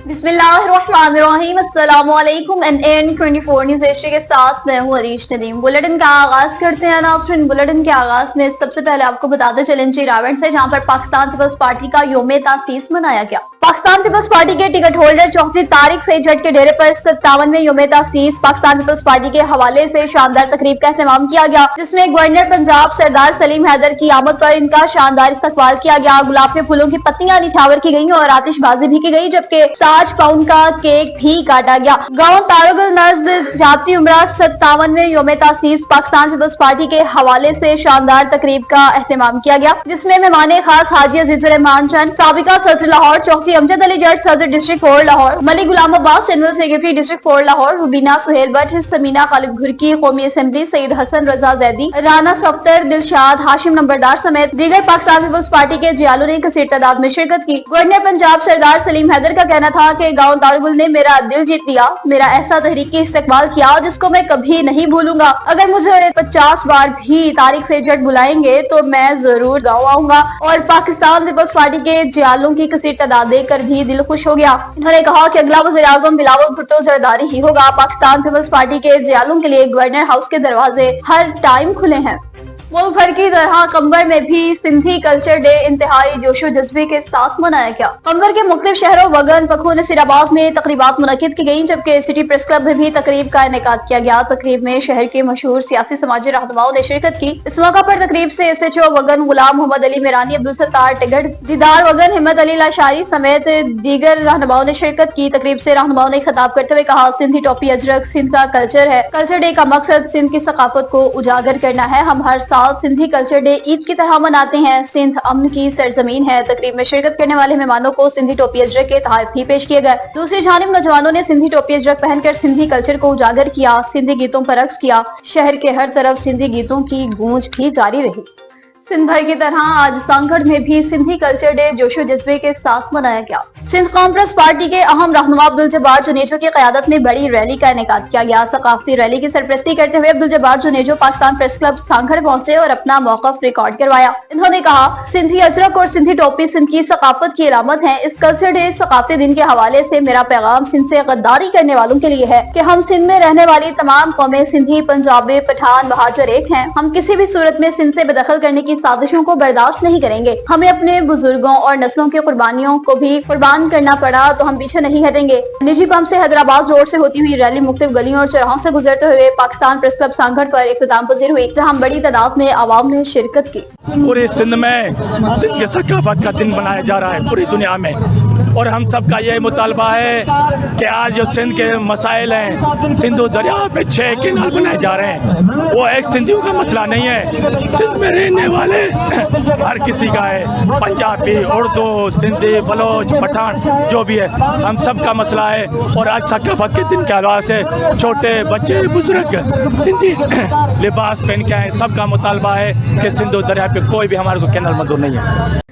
बिस्मिल्लाहिर्रहमानिर्रहीम, अस्सलामुअलैकुम। NN24 news Asia के साथ मैं हूँ अरीश नदीम। बुलेटिन का आगाज करते हैं नाज़रीन। बुलेटिन के आगाज में सबसे पहले आपको बताते चलें रावण से, जहाँ पर पाकिस्तान पीपल्स पार्टी का यौम तासीस मनाया गया। पाकिस्तान पीपल्स पार्टी के टिकट होल्डर चौधरी तारिक सईद जट के डेरे पर 57वें यौम तासीस पाकिस्तान पीपल्स पार्टी के हवाले से शानदार तकरीब का एहतमाम किया गया, जिसमें गवर्नर पंजाब सरदार सलीम हैदर की आमद पर इनका शानदार इस्तकबाल किया गया। गुलाब के फूलों की पत्तियां निछावर की गई और आतिशबाजी भी की गई, जबकि 60 पाउंड का केक भी काटा गया। गाँव तारुगल नज़द जाती उमरा 57वें यौम तासीस पाकिस्तान पीपल्स पार्टी के हवाले से शानदार तकरीब का एहतमाम किया गया, जिसमें मेहमान खास हाजी अजीजुर रहमान चंद, साबिका सदर लाहौर चौधरी अमजद अली जट सदर district 4 Lahore, Malik Ghulam Abbas general secretary district 4 Lahore, Rubina Suhail Bhatt, Samina Khalid Ghurki कौमी असेंबली, सईद हसन रजा जैदी, राना सफ्तर, दिलशाद, हाशिम नंबरदार समेत दीगर पाकिस्तान पीपल्स पार्टी के जियालों ने कसीर तादाद में शिरकत की। गवर्नर पंजाब सरदार सलीम हैदर का कहना था कि गाँव तारुगुल ने मेरा दिल जीत लिया, मेरा ऐसा तहरीकी इस्तकबाल किया जिसको मैं कभी नहीं भूलूंगा। अगर मुझे 50 बार भी तारिक सईद जट बुलाएंगे तो मैं जरूर गाँव आऊंगा। और पाकिस्तान पीपल्स पार्टी के जियालों की कसीर तादाद देखकर भी दिल खुश हो गया। इन्होंने कहा कि अगला वज़ीर आज़म बिलावल भुट्टो जरदारी ही होगा। पाकिस्तान पीपल्स पार्टी के जियालों के लिए गवर्नर हाउस के दरवाजे हर टाइम खुले हैं। मुल्क भर की तरह कंबर में भी सिंधी कल्चर डे इंतहाई जोशो जज्बे के साथ मनाया गया। कंबर के मुख्तलिफ शहरों वगन, पखू, नसीराबाद में तकरीबात मुनक्किद की गयी, जबकि सिटी प्रेस क्लब में भी तकरीब का इनेकाद किया गया। तकरीब में शहर के मशहूर सियासी समाजी रहनुमाओं ने शिरकत की। इस मौका पर तकरीब से SHO वगन गुलाम मोहम्मद अली मेरानी, अब्दुल सत्तार टिकट, दीदार वगन, हिम्मत अली लाशारी समेत दीगर रहनुमाओं ने शिरकत की। तकरीब से रहनुमाओं ने खिताब करते हुए कहा, सिंधी टोपी अजरक सिंध का कल्चर है। कल्चर डे का मकसद सिंध की सकाफत को उजागर करना है। हम हर साल सिंधी कल्चर डे ईद की तरह मनाते हैं। सिंध अमन की सरजमीन है। तकरीब में शिरकत करने वाले मेहमानों को सिंधी टोपी अजरक के तोहफे भी पेश किए गए। दूसरी जानिब नौजवानों ने सिंधी टोपी अजरक पहनकर सिंधी कल्चर को उजागर किया, सिंधी गीतों पर रक्स किया। शहर के हर तरफ सिंधी गीतों की गूंज भी जारी रही। सिंध भर की तरह आज सांगड़ में भी सिंधी कल्चर डे जोशो जज्बे के साथ मनाया गया। सिंध कांग्रेस पार्टी के अहम रहनुमा अब्दुल जब्बार जुनेजो की क़यादत में बड़ी रैली का इनेकाद किया गया। सकाफती रैली की सरपरस्ती करते हुए अब्दुल जब्बार जुनेजो पाकिस्तान प्रेस क्लब सांगड़ पहुंचे और अपना मौक़िफ़ रिकॉर्ड करवाया। इन्होंने कहा, सिंधी अजरक और सिंधी टोपी सिंध की सकाफत की अलामत है। इस कल्चर डे सकाफती दिन के हवाले से मेरा पैगाम सिंध से गद्दारी करने वालों के लिए है कि हम सिंध में रहने वाली तमाम कौमें सिंधी, पंजाबी, पठान, बहादुर एक हैं। हम किसी भी सूरत में सिंध से बेदखल करने की साजिशों को बर्दाश्त नहीं करेंगे। हमें अपने बुजुर्गों और नस्लों की कुर्बानियों को भी कुर्बान करना पड़ा तो हम पीछे नहीं हटेंगे। निजी पंप से हैदराबाद रोड से होती हुई रैली मुख्तलिफ गलियों और चौराहों से गुजरते हुए पाकिस्तान प्रेस क्लब सांगड़ पर इख्तिताम पजीर हुई, जहां बड़ी तादाद में आवाम ने शिरकत की। पूरी सिंध में सिंध की सकाफत का दिन मनाया जा रहा है पूरी दुनिया में, और हम सब का यही मुतालबा है कि आज जो सिंध के मसाइल हैं, सिंधु दरिया पे 6 कैनाल बनाए जा रहे हैं, वो एक सिंधियों का मसला नहीं है। सिंध में रहने वाले हर किसी का है, पंजाबी, उर्दू, सिंधी, बलोच, पठान, जो भी है, हम सब का मसला है। और आज सकाफत के दिन के हवाले से छोटे बच्चे, बुजुर्ग सिंधी लिबास पहन के आए। सबका मुतालबा है कि सिंधु दरिया पे कोई भी हमारे को कैनाल मंजूर नहीं है।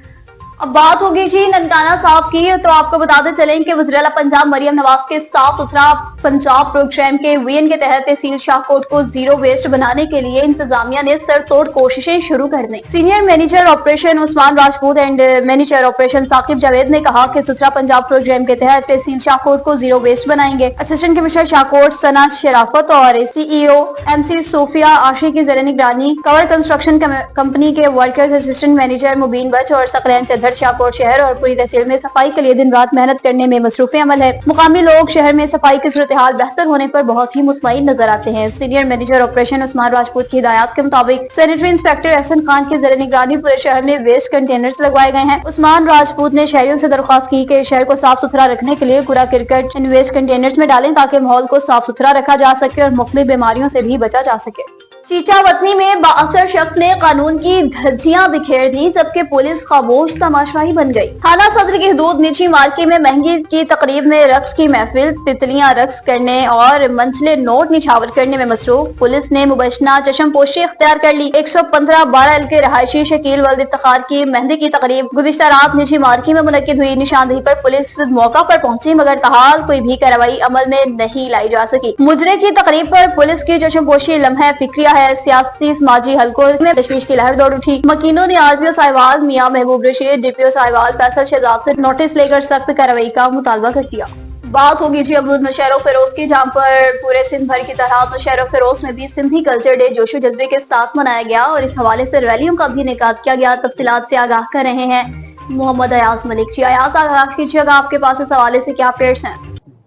अब बात होगी जी ननकाना साहब की, तो आपको बताते चलें कि वज़ीर आला पंजाब मरियम नवाज के साफ सुथरा पंजाब प्रोग्राम के VN के तहत तहसील शाहकोट को जीरो वेस्ट बनाने के लिए इंतजामिया ने सरतोड़ कोशिशें शुरू कर दी। Senior manager operation Usman Rajput and manager operation Saqib Javed ने कहा कि सुथरा पंजाब प्रोग्राम के तहत तहसील शाहकोट को जीरो वेस्ट बनाएंगे। असिस्टेंट कमिश्नर शाहकोट सना शराफत और CEO MC सोफिया आशी की ज़ेर निगरानी कवर कंस्ट्रक्शन कंपनी के वर्कर्स असिस्टेंट मैनेजर मुबीन बच और सकलैन चदर शाहकोट शहर और पूरी तहसील में सफाई के लिए दिन रात मेहनत करने में मसरूफ अमल है। मुकामी लोग शहर में सफाई की सूरत हाल बेहतर होने पर बहुत ही मुतमईन नजर आते हैं। Senior manager operation Usman Rajput की हिदायत के मुताबिक सैनिटरी इंस्पेक्टर एहसन खान की ज़ेर निगरानी पूरे शहर में वेस्ट कंटेनर्स लगवाए गए हैं। उस्मान राजपूत ने शहरियों से दरख्वास्त की कि शहर को साफ सुथरा रखने के लिए कूड़ा करकट इन वेस्ट कंटेनर्स में डालें, ताकि माहौल को साफ सुथरा रखा जा सके और मुख्तलिफ बीमारियों से भी बचा जा सके। चीचा वतनी में बाअसर शख्स ने कानून की धज्जियां बिखेर दी, जबकि पुलिस खामोश तमाशाई बन गई। थाना सदर की हदूद निजी मार्केट में महंगी की तकरीब में रक्स की महफिल, तितलियां रक्स करने और मंझले नोट निछावर करने में मसरूफ पुलिस ने मुबशना चशम पोशी इख्तियार कर ली। 115-12 के रहायशी शकील वल्द इफ्तिखार की मेहंदी की तकरीब गुज़िश्ता रात निजी मार्केट में मुनक्किद हुई। निशानदेही पर पुलिस मौका पर पहुंची, मगर तहाल कोई भी कार्रवाई अमल में नहीं लाई जा सकी। मुजरे की तकरीब पर पुलिस की चशम पोशी लम्हा फिक्रिया है। सियासी समाजी हलकों में तशवीश की लहर दौड़ उठी। मकीनों ने RPO साहिवाल मियां महबूब रशीद, DPO साहिवाल फैसल शहजाद से नोटिस लेकर सख्त कार्रवाई का मुतालबा कर दिया। بات ہوگی جی اب نشر و فروز کی، جہاں پر پورے سندھ بھر کی طرح نشر و فروز میں بھی سندھی کلچر ڈے جوش و جذبے کے ساتھ منایا گیا اور اس حوالے سے ریلیوں کا بھی انعقاد کیا گیا۔ تفصیلات سے آگاہ کر رہے ہیں محمد ایاز ملک جی۔ ایاز آگاہ کیجیے گا، آپ کے پاس اس حوالے سے کیا اپڈیٹس ہیں؟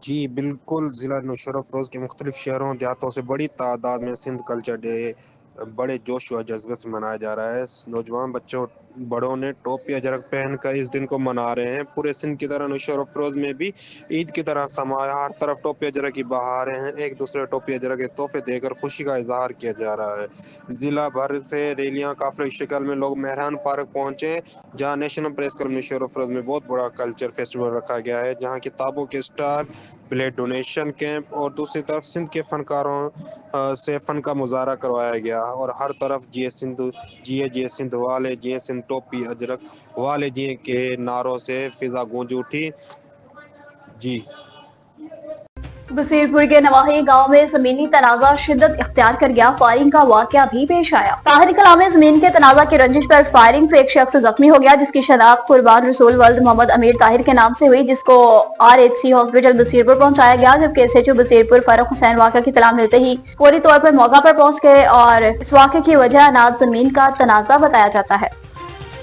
جی بالکل، ضلع نشر و فروز کے مختلف شہروں دیہاتوں سے بڑی تعداد میں سندھ کلچر ڈے بڑے جوش و جذبے سے منایا جا رہا ہے۔ نوجوان بچوں بڑوں نے ٹوپی اجرک پہن کر اس دن کو منا رہے ہیں۔ پورے سندھ کی طرح نشر و فروز میں بھی عید کی طرح سمایا، ہر طرف ٹوپی اجرک کی بہاریں ہیں، ایک دوسرے ٹوپی اجرک کے تحفے دے کر خوشی کا اظہار کیا جا رہا ہے۔ ضلع بھر سے ریلیاں قافلے کی شکل میں لوگ مہران پارک پہنچے، جہاں نیشنل پریس کلب نشر و فروز میں بہت بڑا کلچر فیسٹیول رکھا گیا ہے، جہاں کتابوں کے اسٹال، بلڈ ڈونیشن کیمپ اور دوسری طرف سندھ کے فنکاروں سے فن کا مظاہرہ کروایا گیا اور ہر طرف جیے سندھ والے جیے سندھ ٹوپی اجرک والے جیے کے نعروں سے فضا گونج اٹھی۔ جی بصیر پور کے نواحی گاؤں میں زمینی تنازع شدت اختیار کر گیا، فائرنگ کا واقعہ بھی پیش آیا۔ طاہر کلاں میں زمین کے تنازع کی رنجش پر فائرنگ سے ایک شخص زخمی ہو گیا، جس کی شناخت قربان رسول ولد محمد امیر طاہر کے نام سے ہوئی، جس کو RHC ہاسپٹل بصیر پور پہنچایا گیا، جبکہ SHO بصیر پور فاروق حسین واقعہ کی اطلاع ملتے ہی فوری طور پر موقع پر پہنچ گئے اور اس واقعے کی وجہ اناج زمین کا تنازع بتایا جاتا ہے۔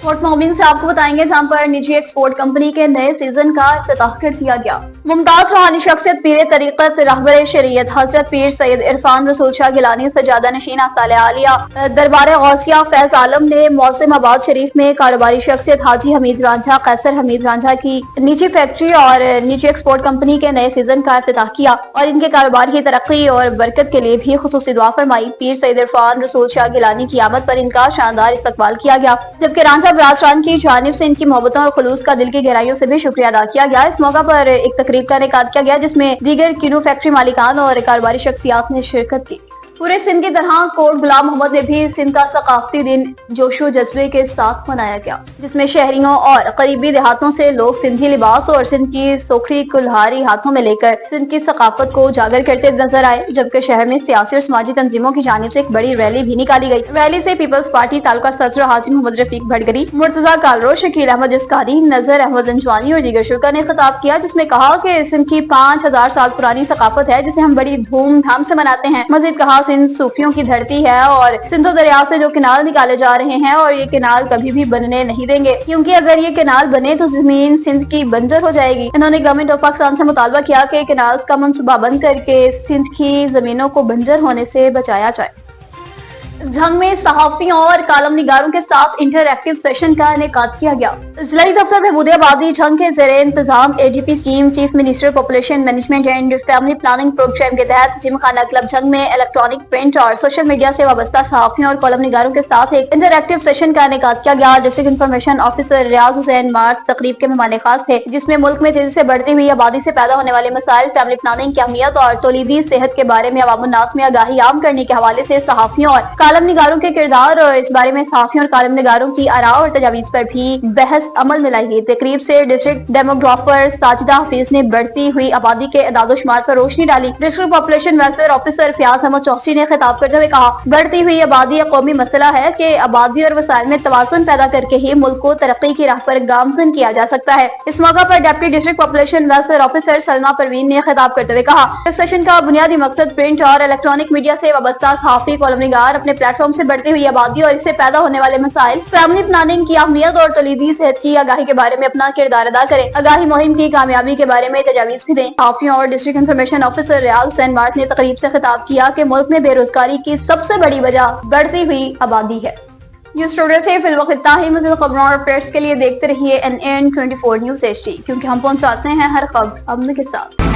فورٹ مومن سے آپ کو بتائیں گے، جہاں پر نجی ایکسپورٹ کمپنی کے نئے سیزن کا افتتاح کر دیا گیا۔ ممتاز روحانی شخصیت پیر طریقت رہبر شریعت حضرت پیر سید عرفان رسول شاہ گیلانی سجادہ نشین آستال عالیہ دربار غوثیہ فیض عالم نے معظم آباد شریف میں کاروباری شخصیت حاجی حمید رانجھا قیصر حمید رانجھا کی نجی فیکٹری اور نجی ایکسپورٹ کمپنی کے نئے سیزن کا افتتاح کیا اور ان کے کاروبار کی ترقی اور برکت کے لیے بھی خصوصی دعا فرمائی۔ پیر سید عرفان رسول شاہ گیلانی کی آمد پر ان کا شاندار استقبال کیا گیا، جبکہ رانجھا برادران کی جانب سے ان کی محبتوں اور خلوص کا دل کی گہرائیوں سے بھی شکریہ ادا کیا گیا۔ اس موقع پر ایک تقریب کا انعقاد کیا گیا، جس میں دیگر کینو فیکٹری مالکان اور کاروباری شخصیات نے شرکت کی۔ پورے سندھ کی طرح کوٹ غلام محمد میں بھی سندھ کا ثقافتی دن جوش و جذبے کے ساتھ منایا گیا، جس میں شہریوں اور قریبی دیہاتوں سے لوگ سندھی لباس اور سندھ کی سوکھڑی کلہاری ہاتھوں میں لے کر سندھ کی ثقافت کو اجاگر کرتے نظر آئے، جبکہ شہر میں سیاسی اور سماجی تنظیموں کی جانب سے ایک بڑی ریلی بھی نکالی گئی۔ ریلی سے پیپلز پارٹی تعلقہ صدر حاجی محمد رفیق بھٹگری، مرتضی کالرو، شکیل احمد جسکاری، نذر احمد انجوانی اور دیگر شرکاء نے خطاب کیا، جس میں کہا کہ سندھ کی 5000 سال پرانی ثقافت ہے، جسے ہم بڑی دھوم دھام سے مناتے ہیں۔ مزید کہا سندھ صوفیوں کی دھرتی ہے اور سندھو دریا سے جو کنال نکالے جا رہے ہیں اور یہ کنال کبھی بھی بننے نہیں دیں گے، کیونکہ اگر یہ کنال بنے تو زمین سندھ کی بنجر ہو جائے گی۔ انہوں نے گورنمنٹ آف پاکستان سے مطالبہ کیا کہ کنالز کا منصوبہ بند کر کے سندھ کی زمینوں کو بنجر ہونے سے بچایا جائے۔ جھنگ میں صحافیوں اور کالم نگاروں کے ساتھ انٹر-ایکٹیو سیشن کا انعقاد کیا گیا۔ ضلعی دفتر بہبود آبادی جھنگ کے زیر انتظام AGP scheme chief minister population management and family planning program کے تحت جم خانہ کلب جھنگ میں الیکٹرانک پرنٹ اور سوشل میڈیا سے وابستہ صحافیوں اور کالم نگاروں کے ساتھ ایک انٹر-ایکٹیو سیشن کا انعقاد کیا گیا۔ ڈسٹرکٹ انفارمیشن آفیسر ریاض حسین مارٹ تقریب کے مہمان خاص تھے، جس میں ملک میں تیزی سے بڑھتی ہوئی آبادی سے پیدا ہونے والے مسائل، فیملی پلاننگ کی اہمیت اور تولیدی صحت کے بارے میں عوام الناس میں آگاہی عام کرنے کے حوالے سے صحافیوں اور کالم نگاروں کے کردار اور اس بارے میں صحافیوں اور کالم نگاروں کی آراء اور تجاویز پر بھی بحث عمل میں لائی گئی۔ تقریب سے ڈسٹرکٹ ڈیموگرافر ساجدہ حفیظ نے بڑھتی ہوئی آبادی کے اعداد و شمار پر روشنی ڈالی۔ District population welfare officer Fayaz Ahmed Chaudhry نے خطاب کرتے ہوئے کہا، بڑھتی ہوئی آبادی ایک قومی مسئلہ ہے کہ آبادی اور وسائل میں توازن پیدا کر کے ہی ملک کو ترقی کی راہ پر گامزن کیا جا سکتا ہے۔ اس موقع پر deputy district population welfare officer Salma Parveen نے خطاب کرتے ہوئے کہا، اس سیشن کا بنیادی مقصد پرنٹ اور الیکٹرانک میڈیا سے وابستہ صحافی کالم نگار اپنے پلیٹ فارم سے بڑھتی ہوئی آبادی اور اس سے پیدا ہونے والے مسائل، فیملی پلاننگ کی اہمیت اور تولیدی صحت کی آگاہی کے بارے میں اپنا کردار ادا کریں۔ آگاہی مہم کی کامیابی کے بارے میں تجاویز بھی دیں۔ صحافیوں اور ڈسٹرکٹ انفارمیشن آفیسر ریاض حسین مارٹ نے تقریب سے خطاب کیا کہ ملک میں بے روزگاری کی سب سے بڑی وجہ بڑھتی ہوئی آبادی ہے۔ نیوز اسٹوڈیو سے فی الوقت اتنا ہی۔ مزید خبروں اور اپڈیٹس کے لیے دیکھتے رہیے NN 24 نیوز HD، کیونکہ ہم پہنچاتے ہیں ہر خبر امن کے ساتھ۔